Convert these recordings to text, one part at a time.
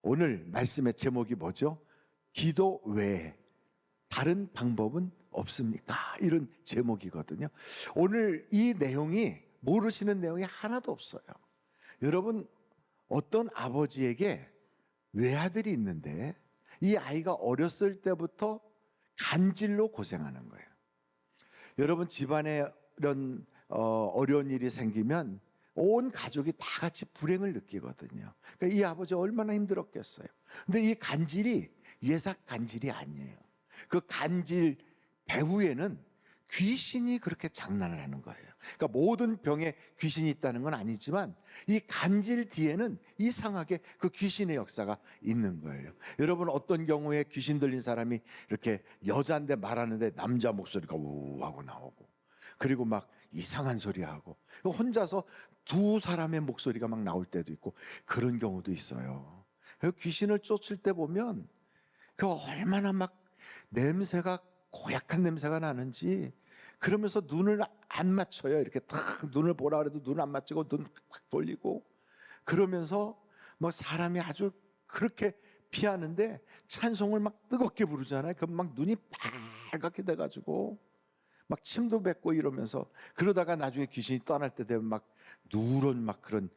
오늘 말씀의 제목이 뭐죠? 기도 외에 다른 방법은 없습니까? 이런 제목이거든요. 오늘 이 내용이 모르시는 내용이 하나도 없어요. 여러분, 어떤 아버지에게 외아들이 있는데 이 아이가 어렸을 때부터 간질로 고생하는 거예요. 여러분, 집안에 이런 어려운 일이 생기면 온 가족이 다 같이 불행을 느끼거든요. 그러니까 이 아버지 얼마나 힘들었겠어요. 근데 이 간질이 예삭 간질이 아니에요. 그 간질 배후에는 귀신이 그렇게 장난을 하는 거예요. 그러니까 모든 병에 귀신이 있다는 건 아니지만 이 간질 뒤에는 이상하게 그 귀신의 역사가 있는 거예요. 여러분, 어떤 경우에 귀신 들린 사람이 이렇게 여자인데 말하는데 남자 목소리가 우 하고 나오고, 그리고 막 이상한 소리 하고, 혼자서 두 사람의 목소리가 막 나올 때도 있고, 그런 경우도 있어요. 귀신을 쫓을 때 보면 그 얼마나 막 냄새가 고약한 냄새가 나는지, 그러면서 눈을 안 맞춰요. 이렇게 딱 눈을 보라 그래도 눈 안 맞추고 눈 확 돌리고, 그러면서 뭐 사람이 아주 그렇게 피하는데 찬송을 막 뜨겁게 부르잖아요. 그럼 막 눈이 빨갛게 돼가지고 막 침도 뱉고 이러면서, 그러다가 나중에 귀신이 떠날 때 되면 막 누런 막 그런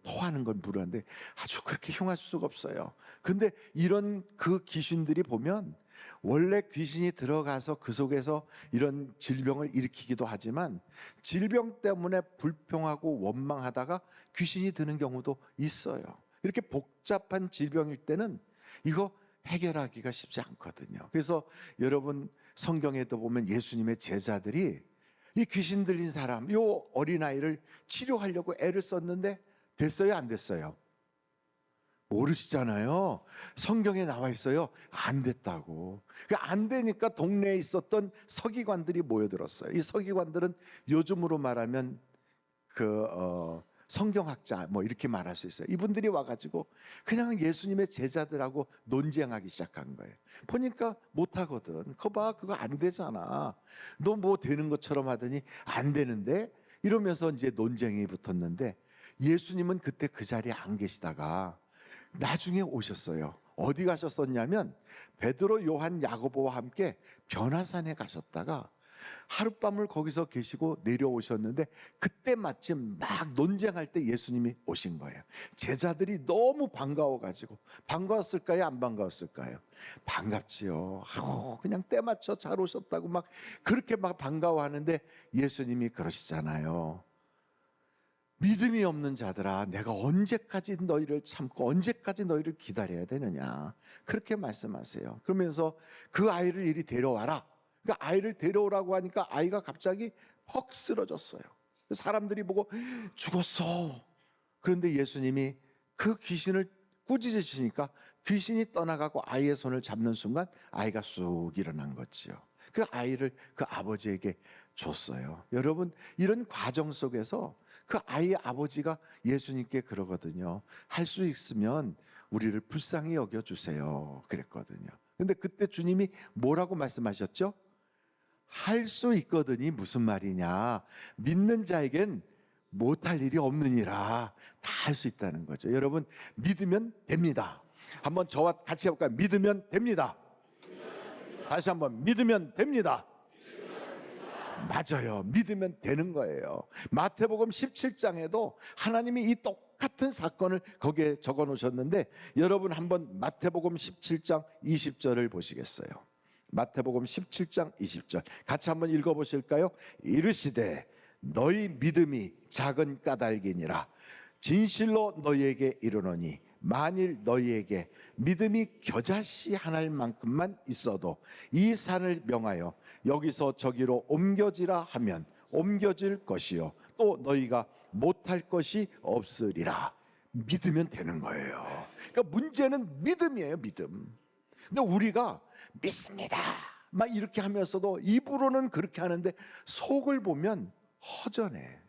토하는 걸 부르는데 아주 그렇게 흉할 수가 없어요. 근데 이런 그 귀신들이 보면 원래 귀신이 들어가서 그 속에서 이런 질병을 일으키기도 하지만 질병 때문에 불평하고 원망하다가 귀신이 드는 경우도 있어요. 이렇게 복잡한 질병일 때는 이거 해결하기가 쉽지 않거든요. 그래서 여러분, 성경에도 보면 예수님의 제자들이 이 귀신 들린 사람, 요 어린아이를 치료하려고 애를 썼는데 됐어요, 안 됐어요? 모르시잖아요. 성경에 나와 있어요. 안 됐다고. 안 되니까 동네에 있었던 서기관들이 모여들었어요. 이 서기관들은 요즘으로 말하면 성경학자 뭐 이렇게 말할 수 있어요. 이분들이 와가지고 그냥 예수님의 제자들하고 논쟁하기 시작한 거예요. 보니까 못하거든. 그거 안 되잖아. 너 뭐 되는 것처럼 하더니 안 되는데, 이러면서 이제 논쟁이 붙었는데, 예수님은 그때 그 자리에 안 계시다가 나중에 오셨어요. 어디 가셨었냐면 베드로, 요한, 야고보와 함께 변화산에 가셨다가 하룻밤을 거기서 계시고 내려오셨는데, 그때 마침 막 논쟁할 때 예수님이 오신 거예요. 제자들이 너무 반가워가지고, 반가웠을까요, 안 반가웠을까요? 반갑지요. 그냥 때 맞춰 잘 오셨다고 막 그렇게 막 반가워하는데, 예수님이 그러시잖아요. 믿음이 없는 자들아, 내가 언제까지 너희를 참고 언제까지 너희를 기다려야 되느냐, 그렇게 말씀하세요. 그러면서 그 아이를 이리 데려와라. 그러니까 아이를 데려오라고 하니까 아이가 갑자기 퍽 쓰러졌어요. 사람들이 보고 죽었어. 그런데 예수님이 그 귀신을 꾸짖으시니까 귀신이 떠나가고 아이의 손을 잡는 순간 아이가 쑥 일어난 거지요. 그 아이를 그 아버지에게 줬어요. 여러분, 이런 과정 속에서 그 아이의 아버지가 예수님께 그러거든요. 할 수 있으면 우리를 불쌍히 여겨주세요, 그랬거든요. 근데 그때 주님이 뭐라고 말씀하셨죠? 할 수 있거든이 무슨 말이냐, 믿는 자에겐 못할 일이 없느니라. 다 할 수 있다는 거죠. 여러분, 믿으면 됩니다. 한번 저와 같이 해볼까요? 믿으면 됩니다. 다시 한번, 믿으면 됩니다. 맞아요. 믿으면 되는 거예요. 마태복음 17장에도 하나님이 이 똑같은 사건을 거기에 적어 놓으셨는데, 여러분 한번 마태복음 17장 20절을 보시겠어요? 마태복음 17장 20절 같이 한번 읽어보실까요? 이르시되 너희 믿음이 작은 까닭이니라. 진실로 너희에게 이르노니 만일 너희에게 믿음이 겨자씨 하나만큼만 있어도 이 산을 명하여 여기서 저기로 옮겨지라 하면 옮겨질 것이요 또 너희가 못할 것이 없으리라. 믿으면 되는 거예요. 그러니까 문제는 믿음이에요, 믿음. 근데 우리가 믿습니다 막 이렇게 하면서도 입으로는 그렇게 하는데 속을 보면 허전해.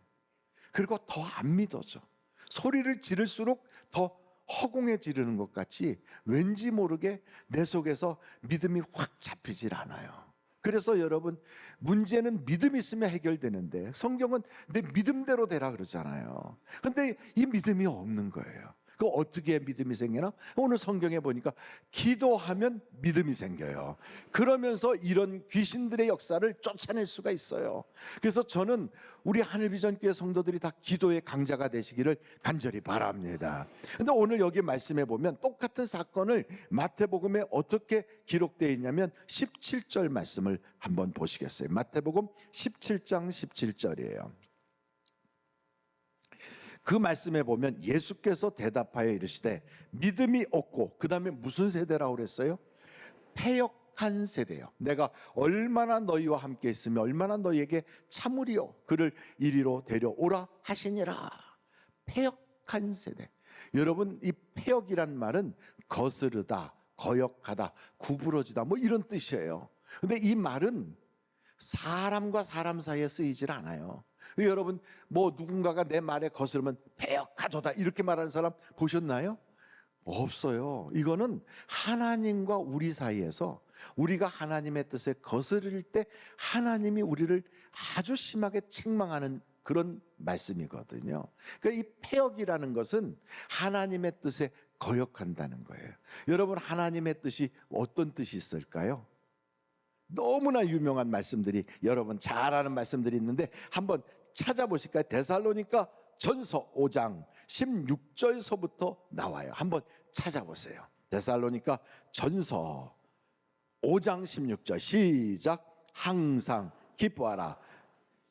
그리고 더 안 믿어져. 소리를 지를수록 더 허공에 지르는 것 같이 왠지 모르게 내 속에서 믿음이 확 잡히질 않아요. 그래서 여러분, 문제는 믿음 있으면 해결되는데 성경은 내 믿음대로 되라 그러잖아요. 근데 이 믿음이 없는 거예요. 그 어떻게 믿음이 생기나? 오늘 성경에 보니까 기도하면 믿음이 생겨요. 그러면서 이런 귀신들의 역사를 쫓아낼 수가 있어요. 그래서 저는 우리 하늘비전교회 성도들이 다 기도의 강자가 되시기를 간절히 바랍니다. 근데 오늘 여기 말씀해 보면 똑같은 사건을 마태복음에 어떻게 기록되어 있냐면 17절 말씀을 한번 보시겠어요. 마태복음 17장 17절이에요. 그 말씀에 보면 예수께서 대답하여 이르시되 믿음이 없고, 그 다음에 무슨 세대라고 그랬어요? 패역한 세대요. 내가 얼마나 너희와 함께 있으며 얼마나 너희에게 참으리요 그를 이리로 데려오라 하시니라. 패역한 세대. 여러분, 이 패역이란 말은 거스르다, 거역하다, 구부러지다 뭐 이런 뜻이에요. 근데 이 말은 사람과 사람 사이에 쓰이질 않아요. 여러분, 뭐 누군가가 내 말에 거스르면 패역하도다 이렇게 말하는 사람 보셨나요? 없어요. 이거는 하나님과 우리 사이에서 우리가 하나님의 뜻에 거스를 때 하나님이 우리를 아주 심하게 책망하는 그런 말씀이거든요. 그러니까 이 패역이라는 것은 하나님의 뜻에 거역한다는 거예요. 여러분, 하나님의 뜻이 어떤 뜻이 있을까요? 너무나 유명한 말씀들이, 여러분 잘 아는 말씀들이 있는데 한번 찾아보실까요? 데살로니가 전서 5장 16절서부터 나와요. 한번 찾아보세요. 데살로니가 전서 5장 16절 시작. 항상 기뻐하라,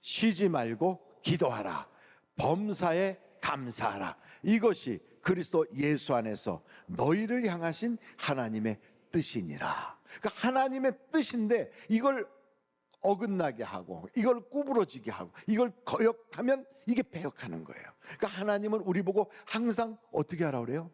쉬지 말고 기도하라, 범사에 감사하라. 이것이 그리스도 예수 안에서 너희를 향하신 하나님의 뜻이니라. 그러니까 하나님의 뜻인데 이걸 어긋나게 하고 이걸 구부러지게 하고 이걸 거역하면 이게 배역하는 거예요. 그러니까 하나님은 우리 보고 항상 어떻게 하라 그래요?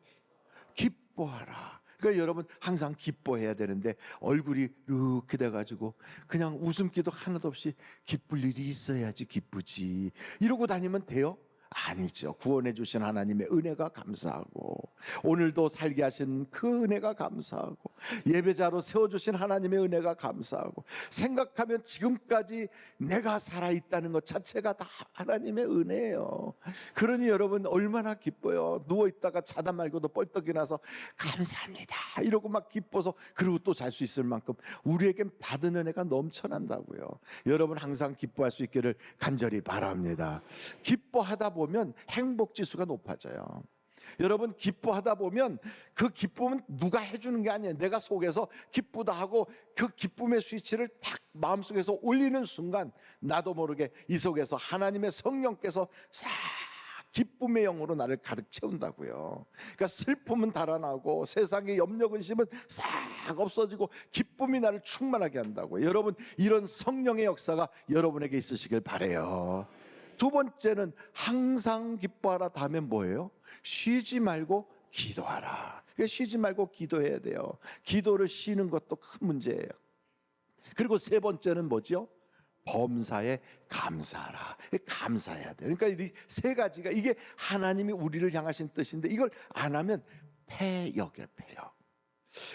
기뻐하라. 그러니까 여러분 항상 기뻐해야 되는데 얼굴이 이렇게 돼가지고 그냥 웃음기도 하나도 없이 기쁠 일이 있어야지 기쁘지 이러고 다니면 돼요? 아니죠. 구원해 주신 하나님의 은혜가 감사하고 오늘도 살게 하신 그 은혜가 감사하고 예배자로 세워주신 하나님의 은혜가 감사하고 생각하면 지금까지 내가 살아있다는 것 자체가 다 하나님의 은혜예요. 그러니 여러분 얼마나 기뻐요. 누워있다가 자다 말고도 뻘떡 일어나서 감사합니다 이러고 막 기뻐서 그리고 또 잘 수 있을 만큼 우리에겐 받은 은혜가 넘쳐난다고요. 여러분 항상 기뻐할 수 있기를 간절히 바랍니다. 기뻐하다 보면 행복 지수가 높아져요. 여러분 기뻐하다 보면 그 기쁨은 누가 해주는 게 아니에요. 내가 속에서 기쁘다 하고 그 기쁨의 스위치를 탁 마음속에서 올리는 순간 나도 모르게 이 속에서 하나님의 성령께서 싹 기쁨의 영으로 나를 가득 채운다고요. 그러니까 슬픔은 달아나고 세상의 염려 근심은 싹 없어지고 기쁨이 나를 충만하게 한다고요. 여러분 이런 성령의 역사가 여러분에게 있으시길 바라요. 두 번째는 항상 기뻐하라. 다음에 뭐예요? 쉬지 말고 기도하라. 그러니까 쉬지 말고 기도해야 돼요. 기도를 쉬는 것도 큰 문제예요. 그리고 세 번째는 뭐죠? 범사에 감사하라. 감사해야 돼요. 그러니까 이 세 가지가 이게 하나님이 우리를 향하신 뜻인데 이걸 안 하면 패역이에요. 패역.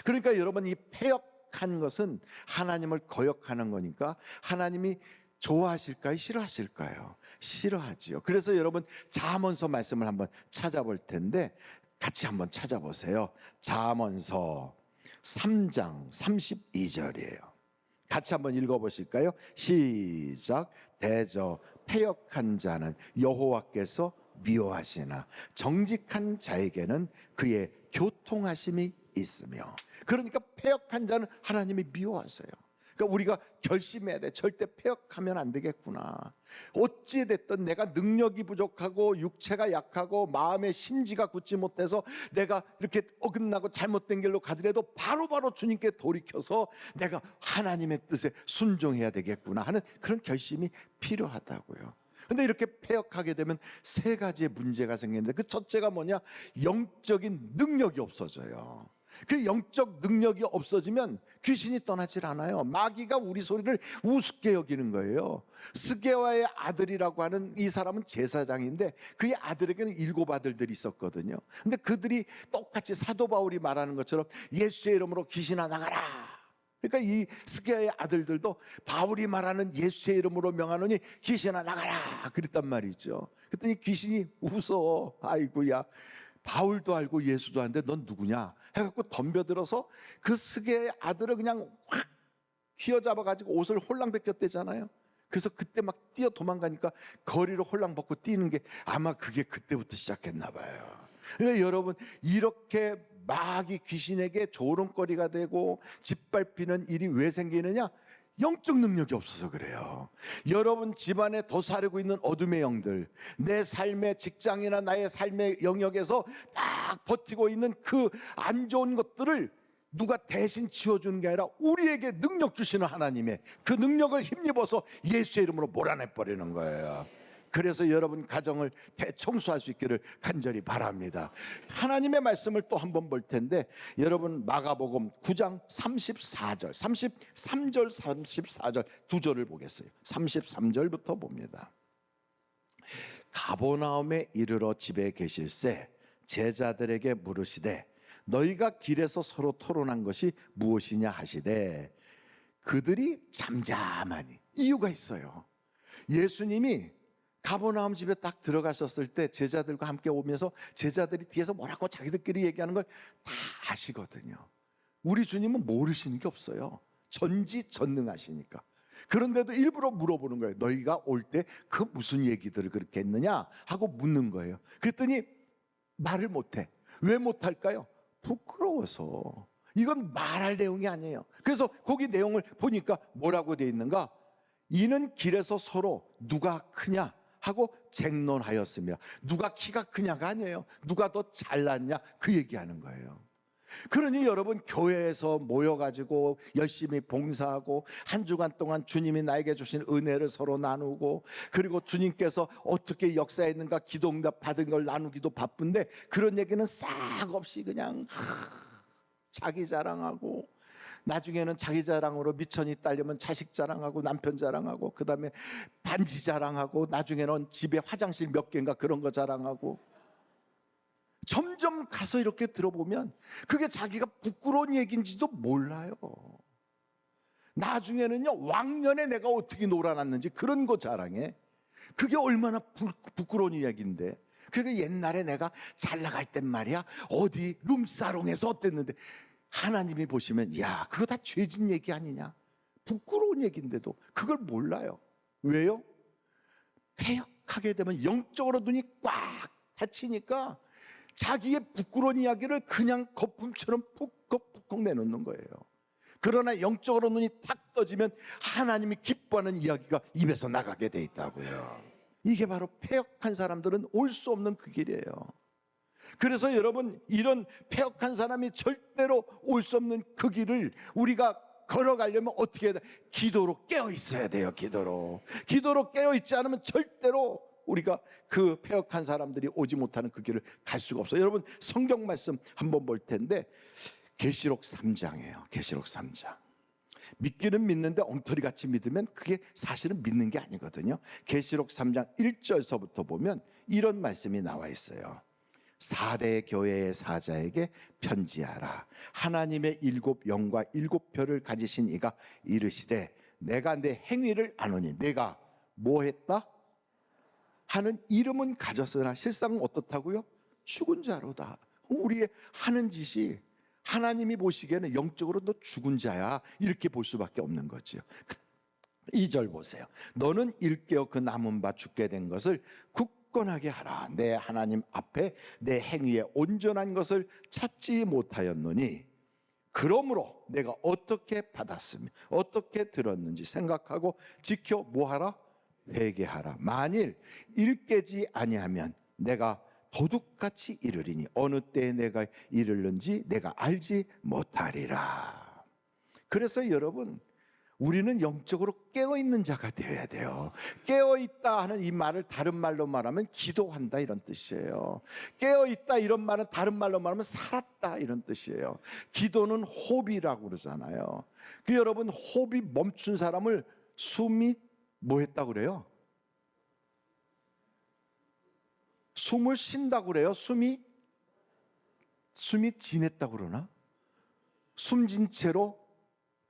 그러니까 여러분 이 패역한 것은 하나님을 거역하는 거니까 하나님이 좋아하실까요? 싫어하실까요? 싫어하지요. 그래서 여러분 잠언서 말씀을 한번 찾아볼 텐데 같이 한번 찾아보세요. 잠언서 3장 32절이에요. 같이 한번 읽어보실까요? 시작. 대저 패역한 자는 여호와께서 미워하시나 정직한 자에게는 그의 교통하심이 있으며. 그러니까 패역한 자는 하나님이 미워하세요. 그러니까 우리가 결심해야 돼. 절대 패역하면 안 되겠구나. 어찌 됐든 내가 능력이 부족하고 육체가 약하고 마음의 심지가 굳지 못해서 내가 이렇게 어긋나고 잘못된 길로 가더라도 바로바로 주님께 돌이켜서 내가 하나님의 뜻에 순종해야 되겠구나 하는 그런 결심이 필요하다고요. 근데 이렇게 패역하게 되면 세 가지의 문제가 생기는데 그 첫째가 뭐냐? 영적인 능력이 없어져요. 그 영적 능력이 없어지면 귀신이 떠나질 않아요. 마귀가 우리 소리를 우습게 여기는 거예요. 스게와의 아들이라고 하는 이 사람은 제사장인데 그의 아들에게는 7 아들들이 있었거든요. 근데 그들이 똑같이 사도 바울이 말하는 것처럼 예수의 이름으로 귀신아 나가라. 그러니까 이 스게와의 아들들도 바울이 말하는 예수의 이름으로 명하노니 귀신아 나가라 그랬단 말이죠. 그랬더니 귀신이 웃어. 아이고야, 바울도 알고 예수도 아는데 넌 누구냐 해갖고 덤벼들어서 그 스게의 아들을 그냥 확 휘어잡아 가지고 옷을 홀랑 벗겼대잖아요. 그래서 그때 막 뛰어 도망가니까 거리로 홀랑 벗고 뛰는 게 아마 그게 그때부터 시작했나 봐요. 그러니까 여러분, 이렇게 마귀 귀신에게 조롱거리가 되고 짓밟히는 일이 왜 생기느냐? 영적 능력이 없어서 그래요. 여러분 집안에 도사리고 있는 어둠의 영들, 내 삶의 직장이나 나의 삶의 영역에서 딱 버티고 있는 그 안 좋은 것들을 누가 대신 치워주는 게 아니라 우리에게 능력 주시는 하나님의 그 능력을 힘입어서 예수의 이름으로 몰아내버리는 거예요. 그래서 여러분 가정을 대청소할 수 있기를 간절히 바랍니다. 하나님의 말씀을 또 한번 볼 텐데, 여러분 마가복음 9장 34절, 33절, 34절 두 절을 보겠어요. 33절부터 봅니다. 가버나움에 이르러 집에 계실새 제자들에게 물으시되 너희가 길에서 서로 토론한 것이 무엇이냐 하시되 그들이 잠잠하니. 이유가 있어요. 예수님이 가버나움 집에 딱 들어가셨을 때 제자들과 함께 오면서 제자들이 뒤에서 뭐라고 자기들끼리 얘기하는 걸 다 아시거든요. 우리 주님은 모르시는 게 없어요. 전지전능하시니까. 그런데도 일부러 물어보는 거예요. 너희가 올 때 그 무슨 얘기들을 그렇게 했느냐 하고 묻는 거예요. 그랬더니 말을 못해. 왜 못할까요? 부끄러워서. 이건 말할 내용이 아니에요. 그래서 거기 내용을 보니까 뭐라고 되어 있는가? 이는 길에서 서로 누가 크냐 하고 쟁론하였으며, 누가 키가 크냐가 아니에요. 누가 더 잘났냐 그 얘기하는 거예요. 그러니 여러분, 교회에서 모여가지고 열심히 봉사하고 한 주간 동안 주님이 나에게 주신 은혜를 서로 나누고, 그리고 주님께서 어떻게 역사했는가 기도응답 받은 걸 나누기도 바쁜데 그런 얘기는 싹 없이 그냥 자기 자랑하고, 나중에는 자기 자랑으로 미천이 딸려면 자식 자랑하고 남편 자랑하고, 그 다음에 반지 자랑하고, 나중에는 집에 화장실 몇 개인가 그런 거 자랑하고, 점점 가서 이렇게 들어보면 그게 자기가 부끄러운 얘기인지도 몰라요. 나중에는요, 왕년에 내가 어떻게 놀아났는지 그런 거 자랑해. 그게 얼마나 부끄러운 이야기인데. 그게 옛날에 내가 잘 나갈 땐 말이야 어디 룸사롱에서 어땠는데. 하나님이 보시면 야, 그거 다 죄진 얘기 아니냐, 부끄러운 얘기인데도 그걸 몰라요. 왜요? 폐역하게 되면 영적으로 눈이 꽉 닫히니까 자기의 부끄러운 이야기를 그냥 거품처럼 푹꺽푹꺽 내놓는 거예요. 그러나 영적으로 눈이 탁 떠지면 하나님이 기뻐하는 이야기가 입에서 나가게 돼 있다고요. 이게 바로 폐역한 사람들은 올 수 없는 그 길이에요. 그래서 여러분, 이런 폐역한 사람이 절대로 올 수 없는 그 길을 우리가 걸어가려면 어떻게 해야 돼? 기도로 깨어 있어야 돼요. 기도로 깨어 있지 않으면 절대로 우리가 그 폐역한 사람들이 오지 못하는 그 길을 갈 수가 없어요. 여러분, 성경 말씀 한번 볼 텐데 계시록 3장이에요. 계시록 3장. 믿기는 믿는데 엉터리같이 믿으면 그게 사실은 믿는 게 아니거든요. 계시록 3장 1절서부터 보면 이런 말씀이 나와 있어요. 4대 교회의 사자에게 편지하라. 하나님의 7영과 7표를 가지신 이가 이르시되 내가 내 행위를 아노니 내가 뭐 했다? 하는 이름은 가졌으나 실상은 어떻다고요? 죽은 자로다. 우리의 하는 짓이 하나님이 보시기에는 영적으로 너 죽은 자야, 이렇게 볼 수밖에 없는 거죠. 2절 보세요. 너는 일깨어 그 남은 바 죽게 된 것을 굳건하게 하라. 내 하나님 앞에 내 행위에 온전한 것을 찾지 못하였노니 그러므로 내가 어떻게 받았으며 어떻게 들었는지 생각하고 지켜 뭐하라? 회개하라. 만일 일깨지 아니하면 내가 도둑같이 이르리니 어느 때에 내가 이르는지 내가 알지 못하리라. 그래서 여러분, 우리는 영적으로 깨어있는 자가 되어야 돼요. 깨어있다 하는 이 말을 다른 말로 말하면 기도한다 이런 뜻이에요. 깨어있다 이런 말은 다른 말로 말하면 살았다 이런 뜻이에요. 기도는 호흡이라고 그러잖아요. 그 여러분, 호흡이 멈춘 사람을 숨이 뭐 했다고 그래요? 숨을 쉰다고 그래요? 숨이 지냈다고 그러나? 숨진 채로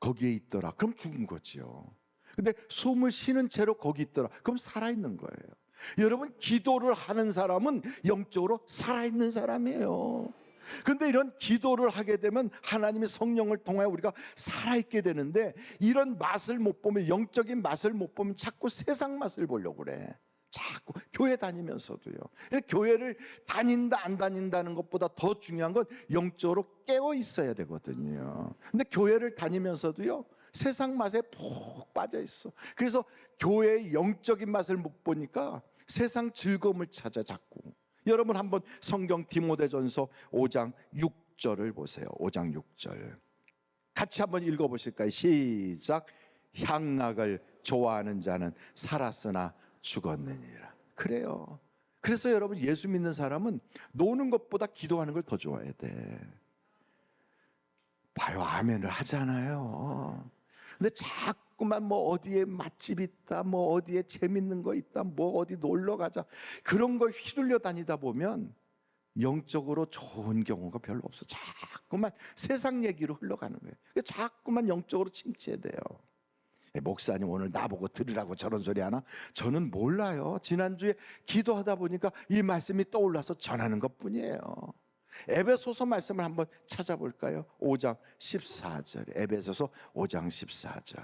거기에 있더라. 그럼 죽은 거지요. 근데 숨을 쉬는 채로 거기 있더라. 그럼 살아있는 거예요. 여러분, 기도를 하는 사람은 영적으로 살아있는 사람이에요. 근데 이런 기도를 하게 되면 하나님의 성령을 통하여 우리가 살아있게 되는데, 이런 맛을 못 보면, 영적인 맛을 못 보면 자꾸 세상 맛을 보려고 그래. 자꾸 교회 다니면서도요. 교회를 다닌다 안 다닌다는 것보다 더 중요한 건 영적으로 깨어 있어야 되거든요. 근데 교회를 다니면서도요, 세상 맛에 푹 빠져 있어. 그래서 교회의 영적인 맛을 못 보니까 세상 즐거움을 찾아 자꾸. 여러분, 한번 성경 디모데전서 5장 6절을 보세요. 5장 6절 같이 한번 읽어보실까요? 시작. 향락을 좋아하는 자는 살았으나 죽었느니라. 그래요. 그래서 여러분, 예수 믿는 사람은 노는 것보다 기도하는 걸 더 좋아해야 돼. 봐요, 아멘을 하잖아요. 근데 자꾸만 뭐 어디에 맛집 있다, 뭐 어디에 재밌는 거 있다, 뭐 어디 놀러 가자, 그런 거 휘둘려 다니다 보면 영적으로 좋은 경우가 별로 없어. 자꾸만 세상 얘기로 흘러가는 거예요. 자꾸만 영적으로 침체돼요. 목사님 오늘 나보고 들으라고 저런 소리 하나? 저는 몰라요. 지난주에 기도하다 보니까 이 말씀이 떠올라서 전하는 것뿐이에요. 에베소서 말씀을 한번 찾아볼까요? 5장 14절. 에베소서 5장 14절.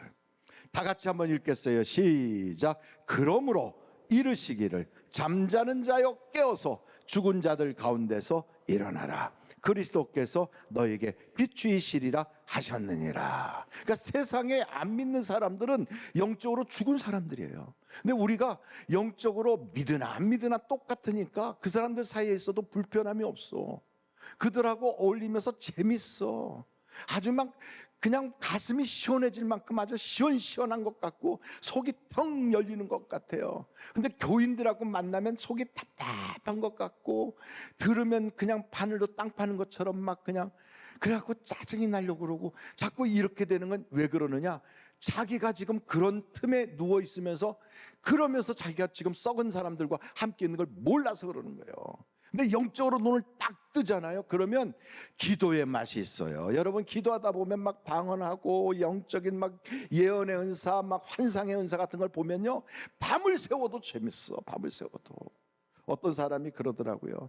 다 같이 한번 읽겠어요. 시작. 그러므로 이르시기를 잠자는 자여 깨어서 죽은 자들 가운데서 일어나라. 그리스도께서 너에게 비추이시리라 하셨느니라. 그러니까 세상에 안 믿는 사람들은 영적으로 죽은 사람들이에요. 근데 우리가 영적으로 믿으나 안 믿으나 똑같으니까 그 사람들 사이에 있어도 불편함이 없어. 그들하고 어울리면서 재밌어. 아주 막 그냥 가슴이 시원해질 만큼 아주 시원시원한 것 같고 속이 텅 열리는 것 같아요. 근데 교인들하고 만나면 속이 답답한 것 같고, 들으면 그냥 바늘로 땅 파는 것처럼 막 그냥, 그래갖고 짜증이 나려고 그러고. 자꾸 이렇게 되는 건 왜 그러느냐? 자기가 지금 그런 틈에 누워 있으면서, 그러면서 자기가 지금 썩은 사람들과 함께 있는 걸 몰라서 그러는 거예요. 근데 영적으로 눈을 딱 뜨잖아요. 그러면 기도의 맛이 있어요. 여러분, 기도하다 보면 막 방언하고 영적인 막 예언의 은사, 막 환상의 은사 같은 걸 보면요, 밤을 새워도 재밌어. 밤을 새워도. 어떤 사람이 그러더라고요.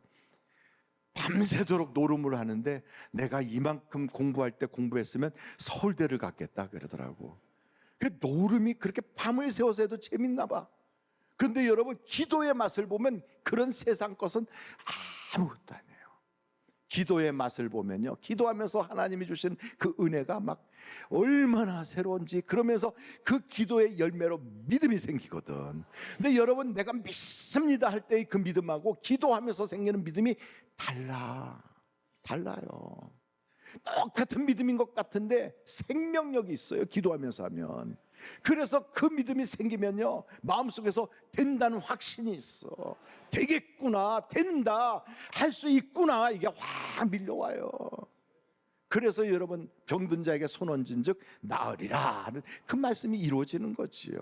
밤새도록 노름을 하는데 내가 이만큼 공부할 때 공부했으면 서울대를 갔겠다 그러더라고. 그 노름이 그렇게 밤을 새워서 해도 재밌나 봐. 그런데 여러분, 기도의 맛을 보면 그런 세상 것은 아무것도 아니에요. 기도의 맛을 보면요, 기도하면서 하나님이 주신 그 은혜가 막 얼마나 새로운지, 그러면서 그 기도의 열매로 믿음이 생기거든. 근데 여러분, 내가 믿습니다 할 때의 그 믿음하고 기도하면서 생기는 믿음이 달라요. 똑같은 믿음인 것 같은데 생명력이 있어요, 기도하면서 하면. 그래서 그 믿음이 생기면요, 마음속에서 된다는 확신이 있어. 되겠구나, 된다, 할 수 있구나, 이게 확 밀려와요. 그래서 여러분, 병든 자에게 손 얹은즉 나으리라 하는 그 말씀이 이루어지는 거지요.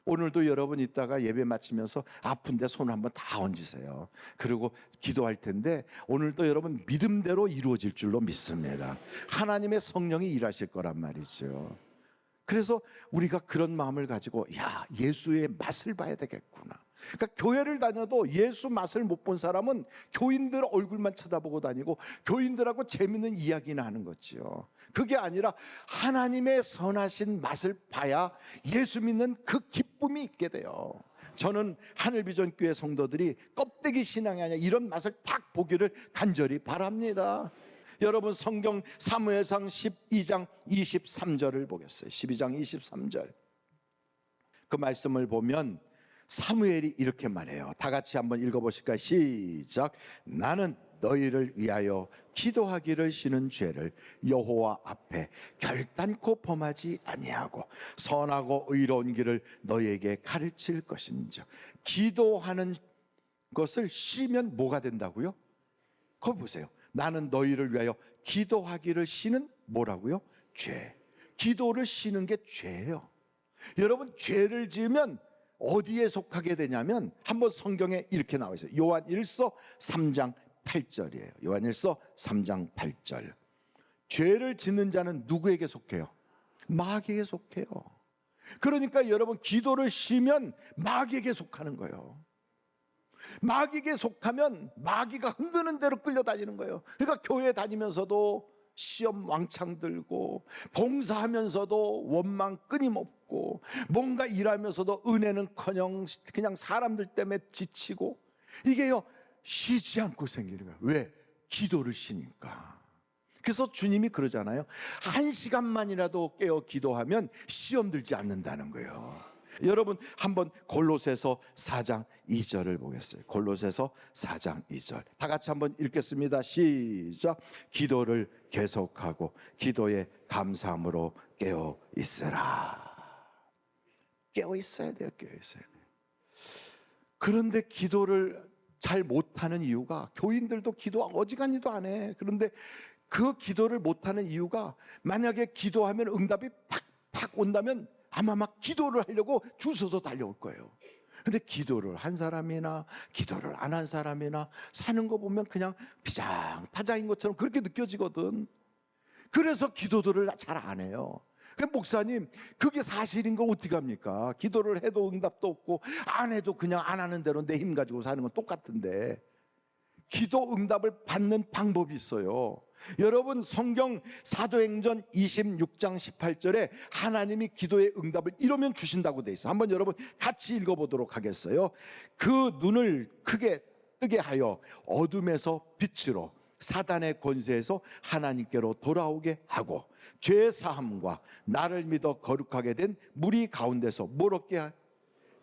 오늘도 여러분 이따가 예배 마치면서 아픈데 손을 한번 다 얹으세요. 그리고 기도할 텐데 오늘도 여러분 믿음대로 이루어질 줄로 믿습니다. 하나님의 성령이 일하실 거란 말이죠. 그래서 우리가 그런 마음을 가지고, 야, 예수의 맛을 봐야 되겠구나. 그러니까 교회를 다녀도 예수 맛을 못 본 사람은 교인들 얼굴만 쳐다보고 다니고 교인들하고 재밌는 이야기나 하는 거지요. 그게 아니라 하나님의 선하신 맛을 봐야 예수 믿는 그 기쁨이 있게 돼요. 저는 하늘비전교회 성도들이 껍데기 신앙이 아니라 이런 맛을 딱 보기를 간절히 바랍니다. 여러분, 성경 사무엘상 12장 23절을 보겠어요. 12장 23절. 그 말씀을 보면 사무엘이 이렇게 말해요. 다 같이 한번 읽어보실까요? 시작. 나는 너희를 위하여 기도하기를 쉬는 죄를 여호와 앞에 결단코 범하지 아니하고 선하고 의로운 길을 너희에게 가르칠 것인즉. 기도하는 것을 쉬면 뭐가 된다고요? 거기 보세요. 나는 너희를 위하여 기도하기를 쉬는 뭐라고요? 죄. 기도를 쉬는 게 죄예요. 여러분, 죄를 지으면 어디에 속하게 되냐면, 한번 성경에 이렇게 나와 있어요. 요한일서 3장 8절이에요. 요한일서 3장 8절. 죄를 짓는 자는 누구에게 속해요? 마귀에게 속해요. 그러니까 여러분, 기도를 쉬면 마귀에게 속하는 거예요. 마귀에게 속하면 마귀가 흔드는 대로 끌려다니는 거예요. 그러니까 교회 다니면서도 시험 왕창 들고, 봉사하면서도 원망 끊임없고, 뭔가 일하면서도 은혜는커녕 그냥 사람들 때문에 지치고, 이게요 쉬지 않고 생기는 거예요. 왜? 기도를 쉬니까. 그래서 주님이 그러잖아요. 1시간만이라도 깨어 기도하면 시험 들지 않는다는 거예요. 여러분, 한번 골로새서 4장 2절을 보겠어요. 골로새서 4장 2절 다 같이 한번 읽겠습니다. 시작. 기도를 계속하고 기도에 감사함으로 깨어 있으라. 깨어 있어야 돼요. 깨어 있어야 돼요. 그런데 기도를 잘 못하는 이유가, 교인들도 기도 어지간히도 안 해. 그런데 그 기도를 못하는 이유가, 만약에 기도하면 응답이 팍팍 온다면 아마 막 기도를 하려고 줄 서서 달려올 거예요. 근데 기도를 한 사람이나 기도를 안 한 사람이나 사는 거 보면 그냥 비장파장인 것처럼 그렇게 느껴지거든. 그래서 기도들을 잘 안 해요. 목사님, 그게 사실인 걸 어떻게 합니까? 기도를 해도 응답도 없고 안 해도 그냥 안 하는 대로 내 힘 가지고 사는 건 똑같은데, 기도 응답을 받는 방법이 있어요. 여러분, 성경 사도행전 26장 18절에 하나님이 기도의 응답을 이러면 주신다고 돼 있어요. 한번 여러분 같이 읽어보도록 하겠어요. 그 눈을 크게 뜨게 하여 어둠에서 빛으로, 사단의 권세에서 하나님께로 돌아오게 하고, 죄 사함과 나를 믿어 거룩하게 된 무리 가운데서 뭘 얻게 하리라?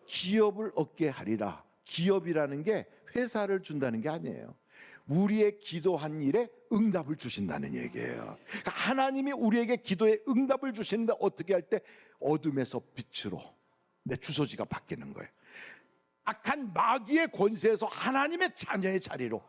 기업을 얻게 하리라. 기업이라는 게 회사를 준다는 게 아니에요. 우리의 기도한 일에 응답을 주신다는 얘기예요. 그러니까 하나님이 우리에게 기도에 응답을 주시는데 어떻게 할 때? 어둠에서 빛으로 내 주소지가 바뀌는 거예요. 악한 마귀의 권세에서 하나님의 자녀의 자리로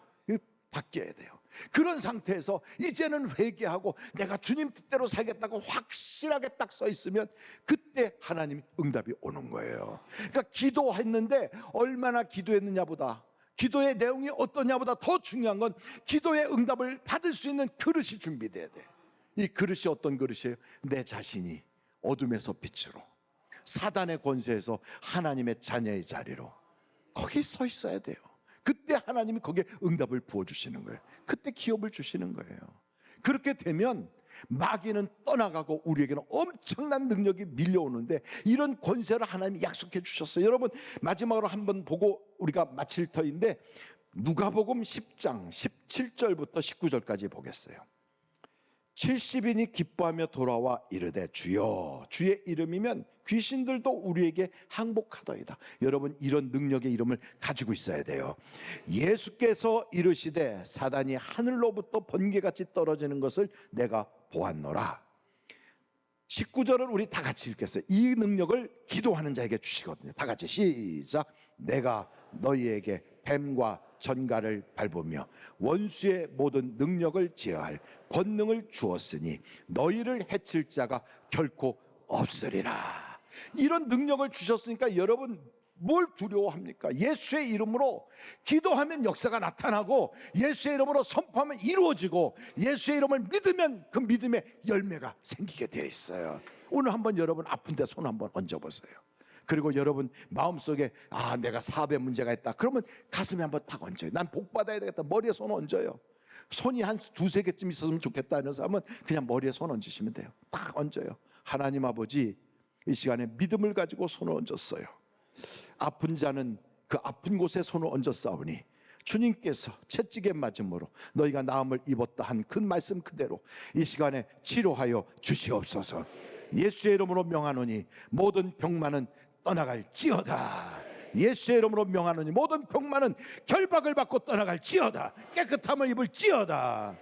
바뀌어야 돼요. 그런 상태에서 이제는 회개하고 내가 주님 뜻대로 살겠다고 확실하게 딱 서 있으면 그때 하나님이 응답이 오는 거예요. 그러니까 기도했는데 얼마나 기도했느냐보다, 기도의 내용이 어떠냐보다 더 중요한 건 기도의 응답을 받을 수 있는 그릇이 준비돼야 돼. 이 그릇이 어떤 그릇이에요? 내 자신이 어둠에서 빛으로, 사단의 권세에서 하나님의 자녀의 자리로, 거기 서 있어야 돼요. 그때 하나님이 거기에 응답을 부어주시는 거예요. 그때 기업을 주시는 거예요. 그렇게 되면 마귀는 떠나가고 우리에게는 엄청난 능력이 밀려오는데, 이런 권세를 하나님이 약속해 주셨어요. 여러분, 마지막으로 한번 보고 우리가 마칠 터인데, 누가복음 10장 17절부터 19절까지 보겠어요. 70인이 기뻐하며 돌아와 이르되 주여, 주의 이름이면 귀신들도 우리에게 항복하더이다. 여러분, 이런 능력의 이름을 가지고 있어야 돼요. 예수께서 이르시되 사단이 하늘로부터 번개같이 떨어지는 것을 내가 보았노라. 19절을 우리 다 같이 읽겠어요. 이 능력을 기도하는 자에게 주시거든요. 다 같이 시작. 내가 너희에게 뱀과 전갈을 밟으며 원수의 모든 능력을 제어할 권능을 주었으니 너희를 해칠 자가 결코 없으리라. 이런 능력을 주셨으니까 여러분, 뭘 두려워합니까? 예수의 이름으로 기도하면 역사가 나타나고, 예수의 이름으로 선포하면 이루어지고, 예수의 이름을 믿으면 그 믿음의 열매가 생기게 되어 있어요. 오늘 한번 여러분 아픈 데 손 한번 얹어보세요. 그리고 여러분 마음속에 내가 사업에 문제가 있다, 그러면 가슴에 한번 탁 얹어요. 난 복 받아야 되겠다, 머리에 손 얹어요. 손이 한 두세 개쯤 있었으면 좋겠다 하는 사람은 그냥 머리에 손 얹으시면 돼요. 딱 얹어요. 하나님 아버지, 이 시간에 믿음을 가지고 손을 얹었어요. 아픈 자는 그 아픈 곳에 손을 얹었사오니 주님께서 채찍에 맞음으로 너희가 나음을 입었다 한 그 말씀 그대로 이 시간에 치료하여 주시옵소서. 예수의 이름으로 명하노니 모든 병만은 떠나갈지어다. 예수의 이름으로 명하노니 모든 병만은 결박을 받고 떠나갈지어다. 깨끗함을 입을지어다.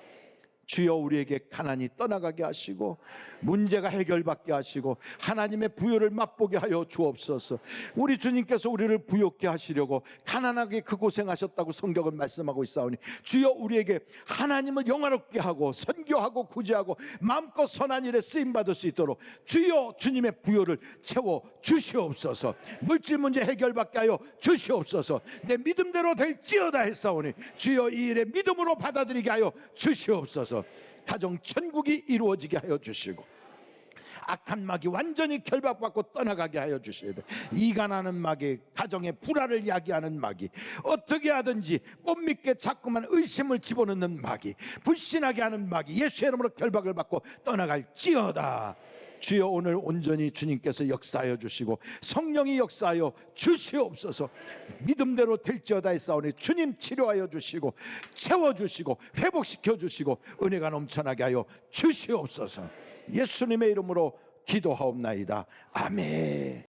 주여, 우리에게 가난이 떠나가게 하시고 문제가 해결받게 하시고 하나님의 부요를 맛보게 하여 주옵소서. 우리 주님께서 우리를 부요케 하시려고 가난하게 그 고생하셨다고 성경은 말씀하고 있사오니 주여, 우리에게 하나님을 영화롭게 하고 선교하고 구제하고 마음껏 선한 일에 쓰임받을 수 있도록 주여, 주님의 부요를 채워 주시옵소서. 물질 문제 해결받게 하여 주시옵소서. 내 믿음대로 될지어다 했사오니 주여, 이 일에 믿음으로 받아들이게 하여 주시옵소서. 가정 천국이 이루어지게 하여 주시고 악한 마귀 완전히 결박받고 떠나가게 하여 주셔야 돼. 이간하는 마귀, 가정의 불화를 야기하는 마귀, 어떻게 하든지 못 믿게 자꾸만 의심을 집어넣는 마귀, 불신하게 하는 마귀, 예수의 이름으로 결박을 받고 떠나갈지어다. 주여, 오늘 온전히 주님께서 역사하여 주시고 성령이 역사하여 주시옵소서. 믿음대로 될지어다 했사오니 주님 치료하여 주시고 채워주시고 회복시켜 주시고 은혜가 넘쳐나게 하여 주시옵소서. 예수님의 이름으로 기도하옵나이다. 아멘.